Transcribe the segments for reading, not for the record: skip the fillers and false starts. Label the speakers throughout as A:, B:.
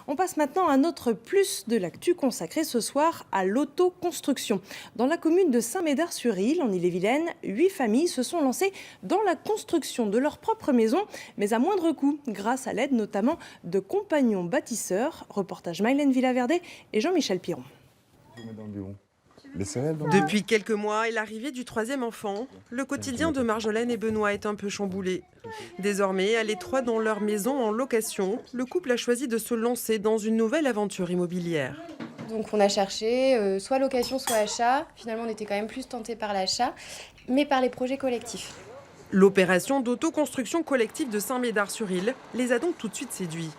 A: On passe maintenant à notre plus de l'actu consacré ce soir à l'autoconstruction. Dans la commune de Saint-Médard-sur-Île, en Ille-et-Vilaine, 8 familles se sont lancées dans la construction de leur propre maison, mais à moindre coût, grâce à l'aide notamment de compagnons bâtisseurs. Reportage Mylène Villaverde et Jean-Michel Piron.
B: Depuis quelques mois et l'arrivée du troisième enfant, le quotidien de Marjolaine et Benoît est un peu chamboulé. Désormais, à l'étroit dans leur maison en location, le couple a choisi de se lancer dans une nouvelle aventure immobilière.
C: Donc on a cherché soit location, soit achat. Finalement, on était quand même plus tentés par l'achat, mais par les projets collectifs.
B: L'opération d'autoconstruction collective de Saint-Médard-sur-Île les a donc tout de suite séduits.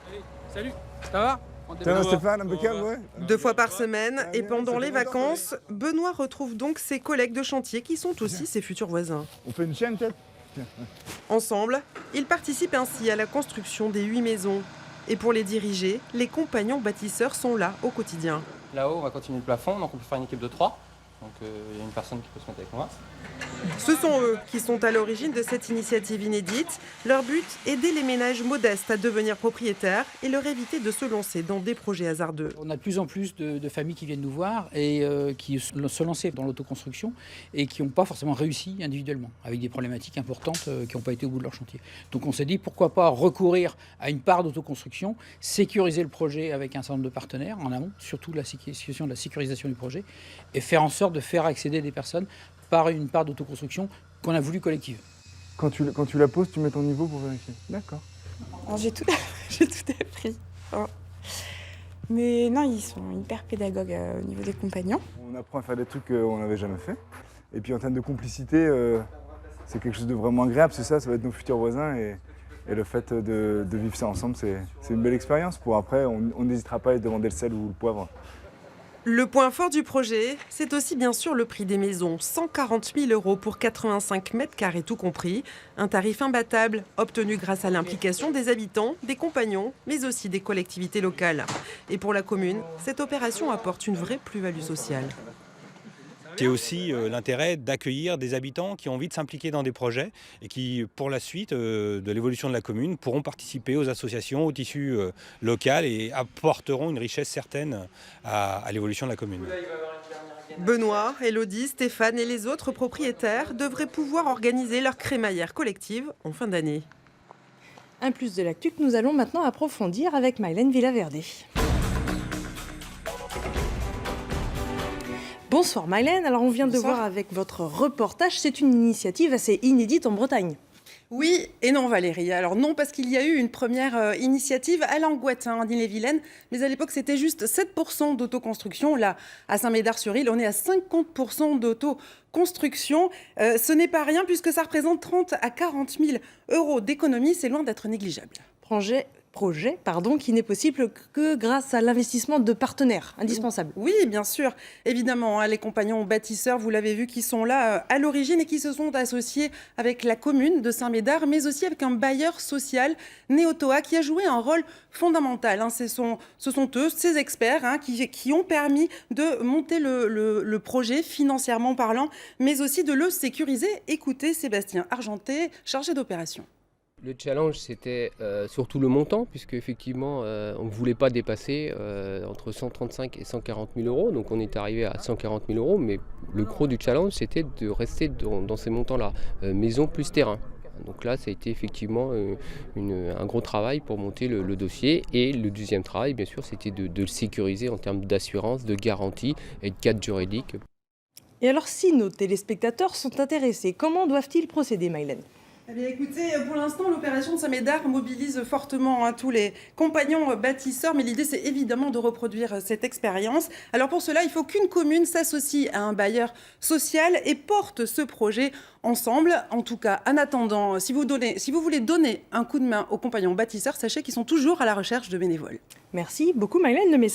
D: Salut, ça va?
E: Stéphane, impeccable, ouais.
B: 2 fois par semaine et pendant les vacances, Benoît retrouve donc ses collègues de chantier qui sont aussi ses futurs voisins.
E: On fait une chaîne peut-être?
B: Ensemble, ils participent ainsi à la construction des 8 maisons. Et pour les diriger, les compagnons bâtisseurs sont là au quotidien.
D: Là-haut, on va continuer le plafond, donc on peut faire une équipe de 3. Donc il y a une personne qui peut se mettre avec moi.
B: Ce sont eux qui sont à l'origine de cette initiative inédite. Leur but, aider les ménages modestes à devenir propriétaires et leur éviter de se lancer dans des projets hasardeux.
F: On a de plus en plus de familles qui viennent nous voir et qui se lancer dans l'autoconstruction et qui n'ont pas forcément réussi individuellement, avec des problématiques importantes qui n'ont pas été au bout de leur chantier. Donc on s'est dit pourquoi pas recourir à une part d'autoconstruction, sécuriser le projet avec un certain nombre de partenaires en amont, surtout la question de la sécurisation du projet, et faire en sorte de faire accéder des personnes par une part d'autoconstruction qu'on a voulu collective.
E: Quand tu la poses, tu mets ton niveau pour vérifier. D'accord.
G: J'ai tout appris. Oh. Mais non, ils sont hyper pédagogues au niveau des compagnons.
E: On apprend à faire des trucs qu'on n'avait jamais fait. Et puis en termes de complicité, c'est quelque chose de vraiment agréable. C'est ça va être nos futurs voisins. Et le fait de vivre ça ensemble, c'est une belle expérience. Pour après, on n'hésitera pas à demander le sel ou le poivre.
B: Le point fort du projet, c'est aussi bien sûr le prix des maisons. 140 000 € pour 85 mètres carrés tout compris. Un tarif imbattable, obtenu grâce à l'implication des habitants, des compagnons, mais aussi des collectivités locales. Et pour la commune, cette opération apporte une vraie plus-value sociale.
H: C'est aussi l'intérêt d'accueillir des habitants qui ont envie de s'impliquer dans des projets et qui, pour la suite de l'évolution de la commune, pourront participer aux associations, au tissu local et apporteront une richesse certaine à l'évolution de la commune.
B: Benoît, Élodie, Stéphane et les autres propriétaires devraient pouvoir organiser leur crémaillère collective en fin d'année.
A: Un plus de l'actu que nous allons maintenant approfondir avec Mylène Villaverde. Bonsoir Mylène, alors on vient de voir avec votre reportage, c'est une initiative assez inédite en Bretagne.
B: Oui et non Valérie. Alors non parce qu'il y a eu une première initiative à Langoitin en Ille-et-Vilaine, mais à l'époque c'était juste 7% d'autoconstruction. Là, à Saint-Médard-sur-Île, on est à 50% d'autoconstruction. Ce n'est pas rien puisque ça représente 30 à 40 000 € d'économie, c'est loin d'être négligeable.
A: Projet qui n'est possible que grâce à l'investissement de partenaires indispensables.
B: Oui, bien sûr. Évidemment, les compagnons bâtisseurs, vous l'avez vu, qui sont là à l'origine et qui se sont associés avec la commune de Saint-Médard, mais aussi avec un bailleur social, Néotoa, qui a joué un rôle fondamental. Ce sont eux, ces experts, qui ont permis de monter le projet financièrement parlant, mais aussi de le sécuriser. Écoutez Sébastien Argenté, chargé d'opération.
I: Le challenge, c'était surtout le montant, puisque effectivement, on ne voulait pas dépasser entre 135 et 140 000 €. Donc on est arrivé à 140 000 €, mais le gros du challenge, c'était de rester dans ces montants-là, maison plus terrain. Donc là, ça a été effectivement un gros travail pour monter le dossier. Et le deuxième travail, bien sûr, c'était de le sécuriser en termes d'assurance, de garantie et de cadre juridique.
A: Et alors, si nos téléspectateurs sont intéressés, comment doivent-ils procéder, Mylène ?
B: Eh bien, écoutez, pour l'instant, l'opération de Saint-Médard mobilise fortement tous les compagnons bâtisseurs, mais l'idée, c'est évidemment de reproduire cette expérience. Alors pour cela, il faut qu'une commune s'associe à un bailleur social et porte ce projet ensemble. En tout cas, en attendant, si vous voulez donner un coup de main aux compagnons bâtisseurs, sachez qu'ils sont toujours à la recherche de bénévoles.
A: Merci beaucoup, Mylène. Le message